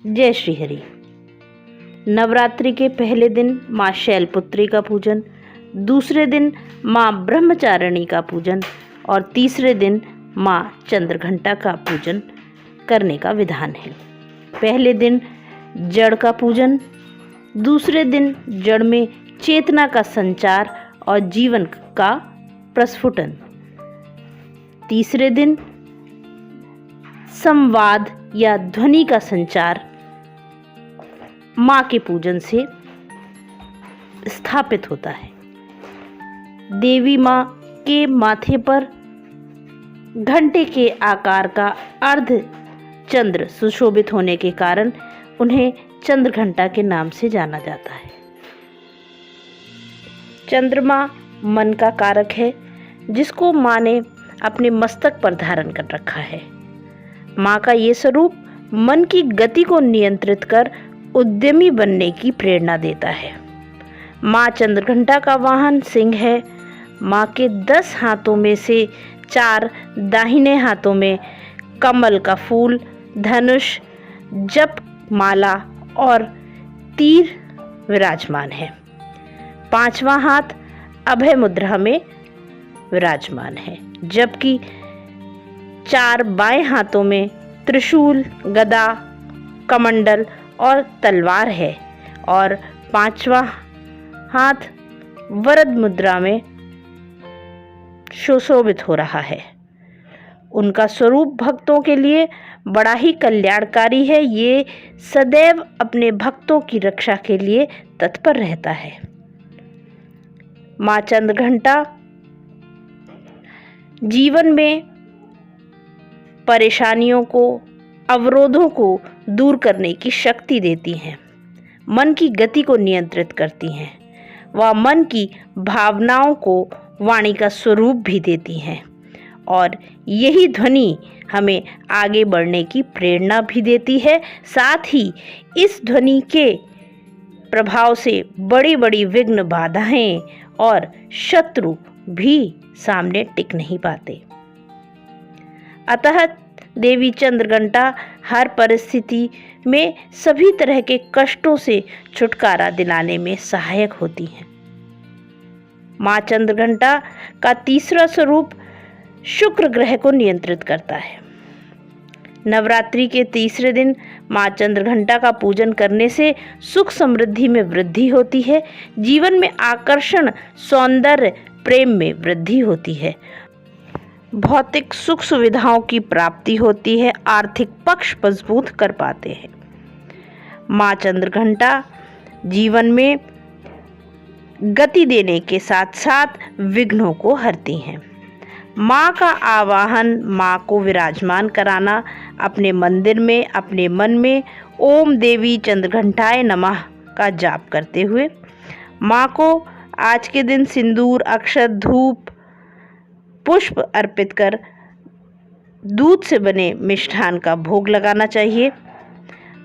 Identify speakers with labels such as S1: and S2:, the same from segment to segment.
S1: जय श्री हरि। नवरात्रि के पहले दिन माँ शैलपुत्री का पूजन, दूसरे दिन माँ ब्रह्मचारिणी का पूजन और तीसरे दिन माँ चंद्रघंटा का पूजन करने का विधान है। पहले दिन जड़ का पूजन, दूसरे दिन जड़ में चेतना का संचार और जीवन का प्रस्फुटन, तीसरे दिन संवाद या ध्वनि का संचार माँ के पूजन से स्थापित होता है। देवी माँ के माथे पर घंटे के आकार का अर्ध चंद्र सुशोभित होने के कारण उन्हें चंद्रघंटा के नाम से जाना जाता है। चंद्रमा मन का कारक है, जिसको माँ ने अपने मस्तक पर धारण कर रखा है। माँ का ये स्वरूप मन की गति को नियंत्रित कर उद्यमी बनने की प्रेरणा देता है। माँ चंद्रघंटा का वाहन सिंह है। माँ के 10 हाथों में से 4 दाहिने हाथों में कमल का फूल, धनुष, जप माला और तीर विराजमान है। 5वां हाथ अभय मुद्रा में विराजमान है, जबकि 4 बाएं हाथों में त्रिशूल, गदा, कमंडल और तलवार है और 5वां हाथ वरद मुद्रा में सुशोभित हो रहा है। उनका स्वरूप भक्तों के लिए बड़ा ही कल्याणकारी है। ये सदैव अपने भक्तों की रक्षा के लिए तत्पर रहता है। माँ चंद्रघंटा जीवन में परेशानियों को, अवरोधों को दूर करने की शक्ति देती हैं, मन की गति को नियंत्रित करती हैं। वह मन की भावनाओं को वाणी का स्वरूप भी देती हैं और यही ध्वनि हमें आगे बढ़ने की प्रेरणा भी देती है। साथ ही इस ध्वनि के प्रभाव से बड़ी बड़ी विघ्न, बाधाएं और शत्रु भी सामने टिक नहीं पाते। अतः देवी चंद्रघंटा हर परिस्थिति में सभी तरह के कष्टों से छुटकारा दिलाने में सहायक होती हैं। माँ चंद्रघंटा का तीसरा स्वरूप शुक्र ग्रह को नियंत्रित करता है। नवरात्रि के तीसरे दिन माँ चंद्रघंटा का पूजन करने से सुख समृद्धि में वृद्धि होती है, जीवन में आकर्षण, सौंदर्य, प्रेम में वृद्धि होती है, भौतिक सुख सुविधाओं की प्राप्ति होती है, आर्थिक पक्ष मजबूत कर पाते हैं। माँ चंद्रघंटा जीवन में गति देने के साथ साथ विघ्नों को हरती हैं। माँ का आवाहन, माँ को विराजमान कराना, अपने मंदिर में, अपने मन में ओम देवी चंद्रघंटाय नमः का जाप करते हुए माँ को आज के दिन सिंदूर, अक्षत, धूप, पुष्प अर्पित कर दूध से बने मिष्ठान का भोग लगाना चाहिए।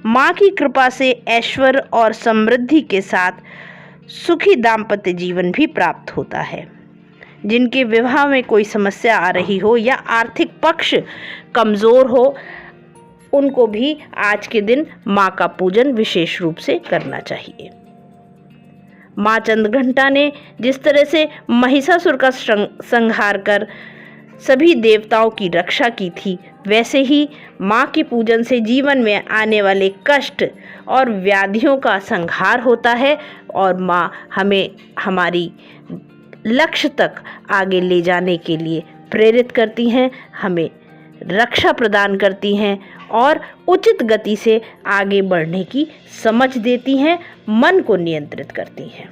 S1: माँ की कृपा से ऐश्वर्य और समृद्धि के साथ सुखी दाम्पत्य जीवन भी प्राप्त होता है। जिनके विवाह में कोई समस्या आ रही हो या आर्थिक पक्ष कमज़ोर हो, उनको भी आज के दिन माँ का पूजन विशेष रूप से करना चाहिए। माँ चंद्रघंटा ने जिस तरह से महिषासुर का संहार कर सभी देवताओं की रक्षा की थी, वैसे ही माँ के पूजन से जीवन में आने वाले कष्ट और व्याधियों का संहार होता है और माँ हमें हमारी लक्ष्य तक आगे ले जाने के लिए प्रेरित करती हैं, हमें रक्षा प्रदान करती हैं और उचित गति से आगे बढ़ने की समझ देती हैं, मन को नियंत्रित करती हैं।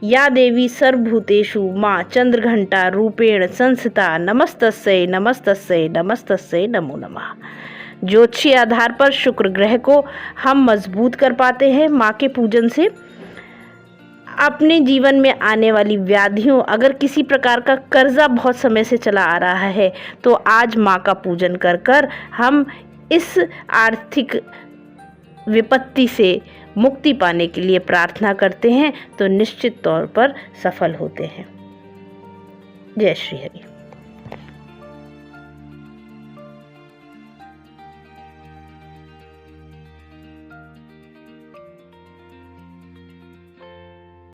S1: या देवी सर्वभूतेषु माँ चंद्रघंटा रूपेण संस्थिता नमस्तस्यै नमस्तस्यै नमस्तस्यै नमो नमः। ज्योतिषीय आधार पर शुक्र ग्रह को हम मजबूत कर पाते हैं माँ के पूजन से। अपने जीवन में आने वाली व्याधियों, अगर किसी प्रकार का कर्जा बहुत समय से चला आ रहा है, तो आज माँ का पूजन कर कर हम इस आर्थिक विपत्ति से मुक्ति पाने के लिए प्रार्थना करते हैं, तो निश्चित तौर पर सफल होते हैं। जय श्री हरि।